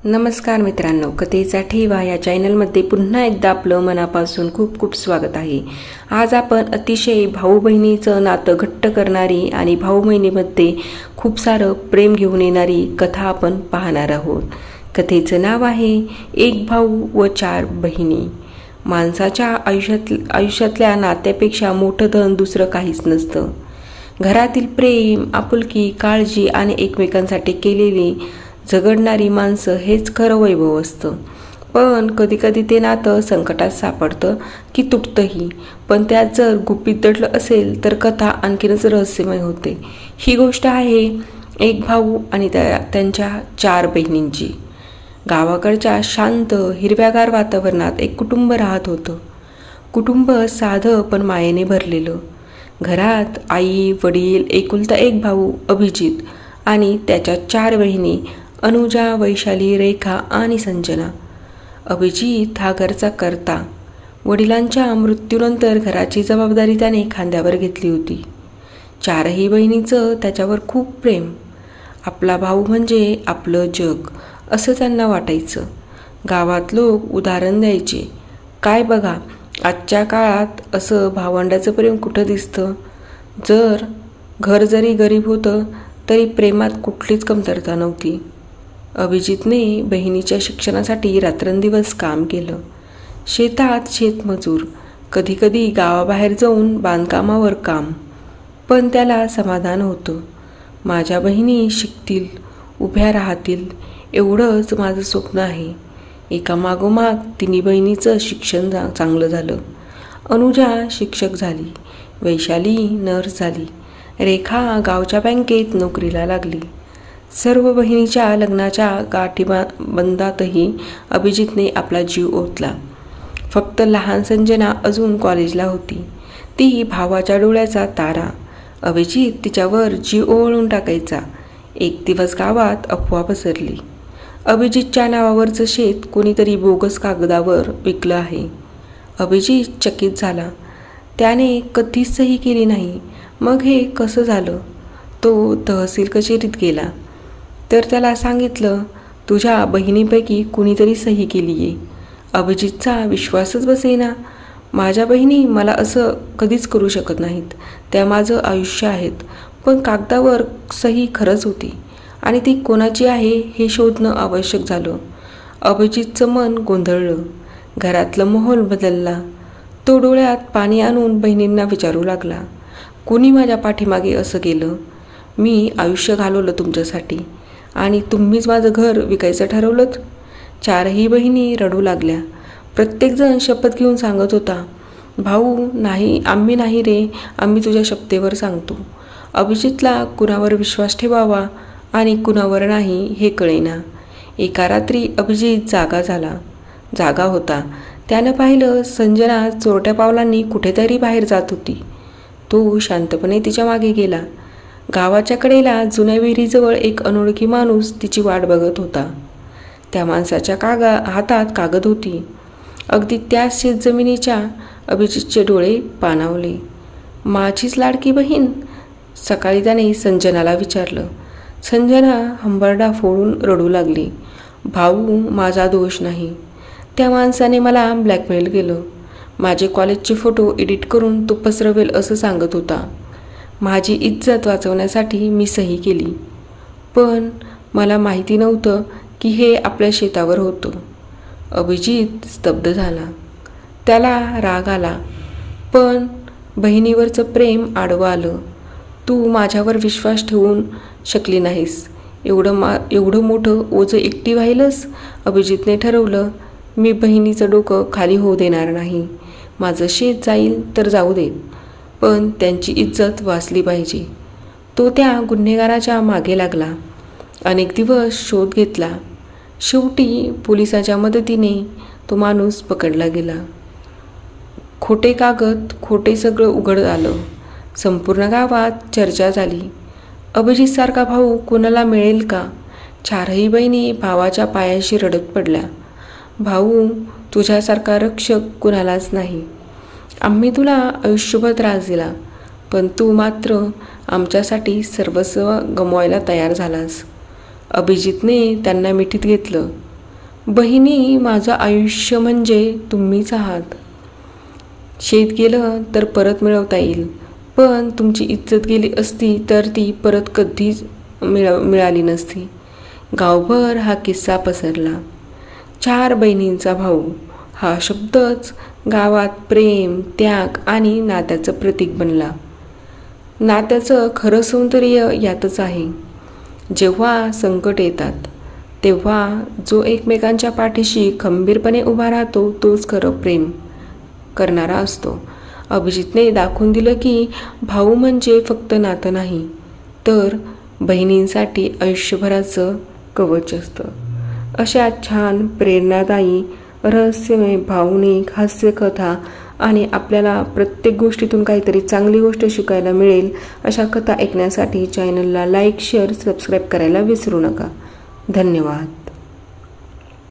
नमस्कार मित्रांनो, कथेचा ठेवा या चॅनलमध्ये पुन्हा एकदा आपलं मनापासून खूप खूप स्वागत आहे। आज आपण अतिशय भाऊ बहिणीचं नातं घट्ट करणारी आणि भाऊ बहिणीमध्ये खूप सारं प्रेम घेऊन येणारी कथा आपण पाहणार आहोत। कथेचं नाव आहे एक भाऊ व चार बहिणी। माणसाच्या आयुष्यातल्या नात्यापेक्षा मोठं धन दुसरं काहीच नसतं। घरातील प्रेम, आपुलकी, काळजी आणि एकमेकांसाठी केलेली झगडणारी माणसं हेच खरं वैभव असतं। पण कधीकधी ते नातं संकटात सापडतं की तुटतंही। पण त्यात जर गुपित दडलं असेल तर कथा आणखीनच रहस्यमय होते। ही गोष्ट आहे एक भाऊ आणि त्यांच्या चार बहिणींची। गावाकडच्या शांत हिरव्यागार वातावरणात एक कुटुंब राहत होतं। कुटुंब साधं पण मायेने भरलेलं। घरात आई, वडील, एकुलता एक भाऊ अभिजित आणि त्याच्या चार बहिणी अनुजा, वैशाली, रेखा आणि संजना। अभिजित हा घरचा कर्ता। वडिलांच्या मृत्यूनंतर घराची जबाबदारी त्याने खांद्यावर घेतली होती। चारही बहिणींचं त्याच्यावर खूप प्रेम। आपला भाऊ म्हणजे आपलं जग असं त्यांना वाटायचं। गावात लोक उदाहरण द्यायचे, काय बघा आजच्या काळात असं भावंडाचं प्रेम कुठं दिसतं। घर जरी गरीब होतं तरी प्रेमात कुठलीच कमतरता नव्हती। अभिजितने बहिणीच्या शिक्षणासाठी रात्रंदिवस काम केलं। शेतात शेतमजूर, कधीकधी गावाबाहेर जाऊन बांधकामावर काम। पण त्याला समाधान होतं। माझ्या बहिणी शिकतील, उभ्या राहतील एवढंच माझं स्वप्न आहे। एकामागोमाग तिन्ही बहिणीचं शिक्षण चांगलं झालं। अनुजा शिक्षक झाली, वैशाली नर्स झाली, रेखा गावच्या बँकेत नोकरीला लागली। सर्व बहिणीच्या लग्नाच्या गाठीबंधातही अभिजितने आपला जीव ओतला। फक्त लहान संजना अजून कॉलेजला होती। ती भावाच्या डोळ्याचा तारा। अभिजित तिच्यावर जीव ओवाळून टाकायचा। एक दिवस गावात अफवा पसरली, अभिजितच्या नावावरचं शेत कोणीतरी बोगस कागदावर विकलं आहे। अभिजित चकित झाला। त्याने कधीच सही केली नाही। मग हे कसं झालं? तो तहसील कचेरीत गेला तर त्याला सांगितलं, तुझ्या बहिणीपैकी कुणीतरी सही केली आहे। अभिजितचा विश्वासच बसेना। माझ्या बहिणी मला असं कधीच करू शकत नाहीत। त्या माझं आयुष्य आहेत। पण कागदावर सही खरंच होती आणि ती कोणाची आहे हे शोधणं आवश्यक झालं। अभिजितचं मन गोंधळलं। घरातलं माहोल बदलला। तो डोळ्यात पाणी आणून बहिणींना विचारू लागला, कुणी माझ्या पाठीमागे असं केलं? मी आयुष्य घालवलं तुमच्यासाठी आणि तुम्हीच माझं घर विकायचं ठरवलं? चारही बहिणी रडू लागल्या। प्रत्येकजण शपथ घेऊन सांगत होता, भाऊ नाही, आम्ही नाही रे, आम्ही तुझ्या शपथेवर सांगतो। अभिजितला कुणावर विश्वास ठेवावा आणि कुणावर नाही हे कळेना। एका रात्री अभिजित जागा होता। त्यानं पाहिलं संजना चोरट्या पावलांनी कुठेतरी बाहेर जात होती। तो शांतपणे तिच्या मागे गेला। गावाच्या कडेला जुन्या विहिरीजवळ एक अनोळखी माणूस तिची वाट बघत होता। त्या माणसाच्या हातात कागद होती। अगदी त्याच शेतजमिनीच्या। अभिजितचे डोळे पाणावले। माझीच लाडकी बहीण? सकाळी त्याने संजनाला विचारलं। संजना हंबरडा फोडून रडू लागली, भाऊ माझा दोष नाही। त्या माणसाने मला ब्लॅकमेल केलं। माझे कॉलेजचे फोटो एडिट करून तो पसरवेल असं सांगत होता। माझी इज्जत वाचवण्यासाठी मी सही केली। पण मला माहिती नव्हतं की हे आपल्या शेतावर होतं। अभिजित स्तब्ध झाला। त्याला राग आला, पण बहिणीवरचं प्रेम आडवं आलं। तू माझ्यावर विश्वास ठेवून शकली नाहीस। एवढं मोठं ओझं एकटी व्हायलंस? अभिजितने ठरवलं, मी बहिणीचं डोकं खाली होऊ देणार नाही। माझं शेत जाईल तर जाऊ दे, पण त्यांची इज्जत वाचली पाहिजे। तो त्या गुन्हेगाराच्या मागे लागला। अनेक दिवस शोध घेतला। शेवटी पोलिसाच्या मदतीने तो माणूस पकडला गेला। खोटे कागद, खोटे सगळं उघड आलं। संपूर्ण गावात चर्चा झाली, अभिजितसारखा भाऊ कोणाला मिळेल का? चारही बहिणी भावाच्या पायाशी रडत पडल्या, भाऊ तुझ्यासारखा रक्षक कुणालाच नाही। आम्ही तुला आयुष्यभर त्रास दिला, पण तू मात्र आमच्यासाठी सर्वस्व गमवायला तयार झालास। अभिजितने त्यांना मिठीत घेतलं। बहिणी, माझं आयुष्य म्हणजे तुम्हीच आहात. शेत गेलं तर परत मिळवता येईल, पण तुमची इज्जत गेली असती तर ती परत कधीच मिळाली नसती. गावभर हा किस्सा पसरला. 4 बहिणींचा भाऊ हा शब्दच गावात प्रेम, त्याग आणि नात्याचं प्रतीक बनला. नात्याचं खरं सौंदर्य यातच आहे. जेव्हा संकट येतात तेव्हा जो एकमेकांच्या पाठीशी खंबीरपणे उभा राहतो तोच खरं प्रेम करणारा असतो. अभिजितने दाखवून दिलं की भाऊ म्हणजे फक्त नातं नाही, तर बहिणींसाठी आयुष्यभराचं कवच असतं. अशा छान प्रेरणादायी, रहस्यमय, भावनिक हास्यकथा आणि आपल्याला प्रत्येक गोष्टीतून काहीतरी चांगली गोष्ट शिकायला मिळेल अशा कथा ऐकण्यासाठी चॅनलला लाईक, शेअर, सबस्क्राईब करायला विसरू नका. धन्यवाद.